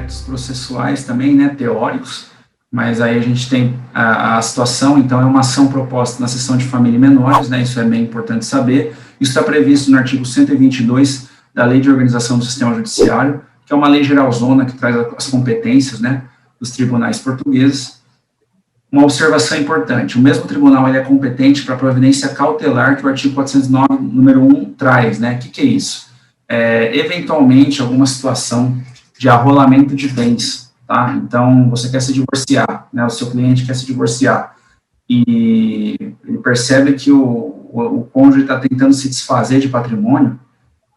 aspectos processuais também, né, teóricos, mas aí a gente tem a situação, então é uma ação proposta na seção de família e menores, né, isso é bem importante saber, isso está previsto no artigo 122 da Lei de Organização do Sistema Judiciário, que é uma lei geralzona que traz as competências, né, dos tribunais portugueses. Uma observação importante, o mesmo tribunal ele é competente para a providência cautelar que o artigo 409, número 1, traz, né, o que é isso? Eventualmente, alguma situação de arrolamento de bens, tá? Então, você quer se divorciar, né, o seu cliente quer se divorciar, e ele percebe que o cônjuge está tentando se desfazer de patrimônio,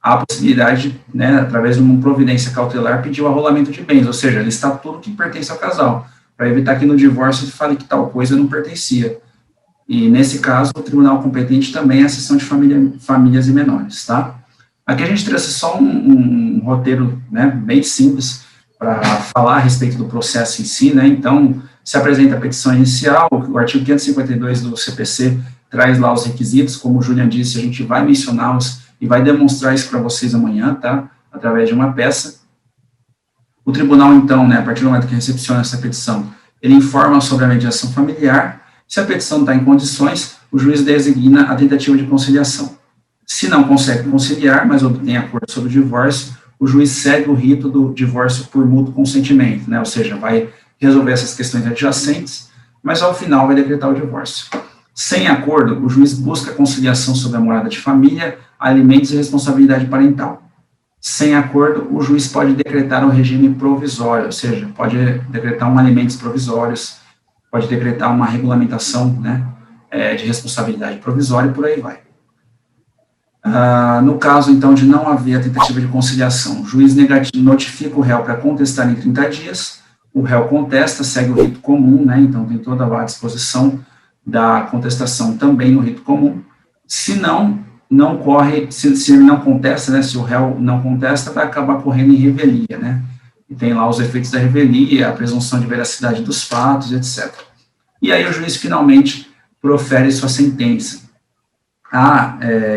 há a possibilidade, né, através de uma providência cautelar, pedir o arrolamento de bens, ou seja, listar tudo que pertence ao casal, para evitar que no divórcio ele fale que tal coisa não pertencia. E, nesse caso, o tribunal competente também é a seção de famílias e menores, tá? Aqui a gente trouxe só um roteiro, né, bem simples, para falar a respeito do processo em si, né, então, se apresenta a petição inicial, o artigo 552 do CPC traz lá os requisitos, como o Julian disse, a gente vai mencioná-los e vai demonstrar isso para vocês amanhã, tá, através de uma peça. O tribunal, então, né, a partir do momento que recepciona essa petição, ele informa sobre a mediação familiar. Se a petição está em condições, o juiz designa a tentativa de conciliação. Se não consegue conciliar, mas obtém acordo sobre o divórcio, o juiz segue o rito do divórcio por mútuo consentimento, né, ou seja, vai resolver essas questões adjacentes, mas ao final vai decretar o divórcio. Sem acordo, o juiz busca a conciliação sobre a morada de família, alimentos e responsabilidade parental. Sem acordo, o juiz pode decretar um regime provisório, ou seja, pode decretar alimentos provisórios, pode decretar uma regulamentação, né, de responsabilidade provisória e por aí vai. No caso, então, de não haver a tentativa de conciliação, o juiz notifica o réu para contestar em 30 dias, o réu contesta, segue o rito comum, né, então tem toda a disposição da contestação também no rito comum. Se não corre, se ele não contesta, né, se o réu não contesta, vai acabar correndo em revelia, né, e tem lá os efeitos da revelia, a presunção de veracidade dos fatos, etc. E aí o juiz finalmente profere sua sentença.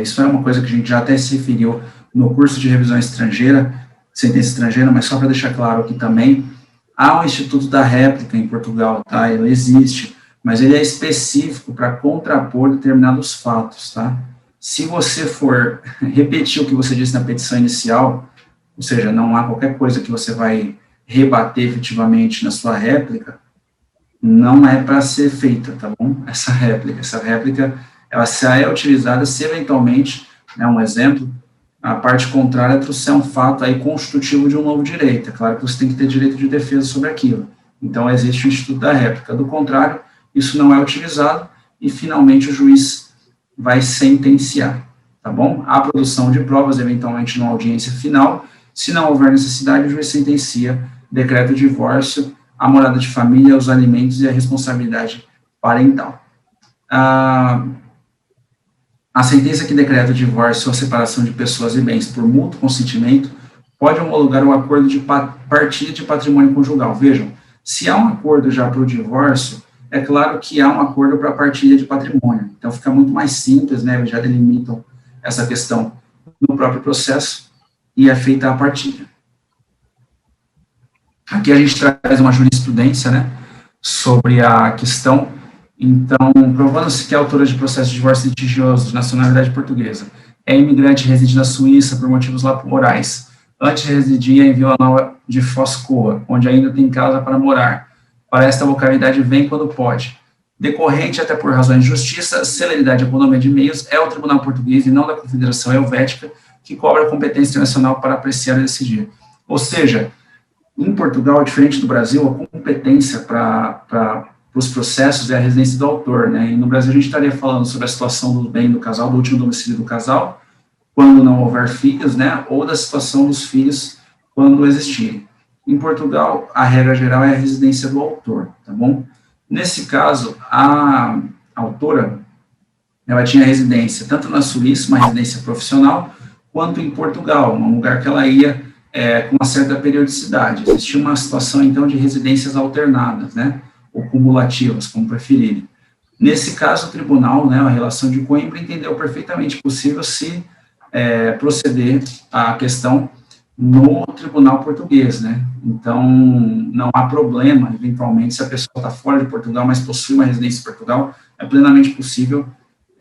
Isso é uma coisa que a gente já até se referiu no curso de revisão estrangeira, sentença estrangeira, mas só para deixar claro aqui também, há o Instituto da Réplica em Portugal, tá, ele existe, mas ele é específico para contrapor determinados fatos, tá. Se você for repetir o que você disse na petição inicial, ou seja, não há qualquer coisa que você vai rebater efetivamente na sua réplica, não é para ser feita, tá bom? Essa réplica, ela só é utilizada se eventualmente, né, um exemplo, a parte contrária trouxer um fato aí constitutivo de um novo direito. É claro que você tem que ter direito de defesa sobre aquilo. Então, existe o Instituto da Réplica. Do contrário, isso não é utilizado e, finalmente, o juiz vai sentenciar, tá bom? A produção de provas, eventualmente, numa audiência final. Se não houver necessidade, o juiz sentencia, decreta o divórcio, a morada de família, os alimentos e a responsabilidade parental. A sentença que decreta o divórcio ou a separação de pessoas e bens por mútuo consentimento pode homologar o acordo de partilha de patrimônio conjugal. Vejam, se há um acordo já para o divórcio, é claro que há um acordo para a partilha de patrimônio. Então, fica muito mais simples, né, já delimitam essa questão no próprio processo e é feita a partilha. Aqui a gente traz uma jurisprudência, né, sobre a questão. Então, provando-se que a autora de processo de divórcio litigioso de nacionalidade portuguesa é imigrante e reside na Suíça por motivos laborais, antes residia em Vila Nova de Foscoa, onde ainda tem casa para morar. Para esta localidade vem quando pode. Decorrente até por razões de justiça, celeridade e economia de meios, é o Tribunal Português e não da Confederação Helvética que cobra a competência internacional para apreciar e decidir. Ou seja, em Portugal, diferente do Brasil, a competência para os processos é a residência do autor, né? E no Brasil a gente estaria falando sobre a situação do bem do casal, do último domicílio do casal, quando não houver filhos, né? Ou da situação dos filhos quando existirem. Em Portugal, a regra geral é a residência do autor, tá bom? Nesse caso, a autora, ela tinha residência tanto na Suíça, uma residência profissional, quanto em Portugal, um lugar que ela ia com uma certa periodicidade. Existia uma situação, então, de residências alternadas, né? Ou cumulativas, como preferirem. Nesse caso, o tribunal, né, a relação de Coimbra, entendeu perfeitamente possível se proceder à questão no tribunal português, né? Então, não há problema, eventualmente, se a pessoa está fora de Portugal, mas possui uma residência em Portugal, é plenamente possível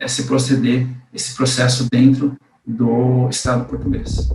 se proceder esse processo dentro do Estado português.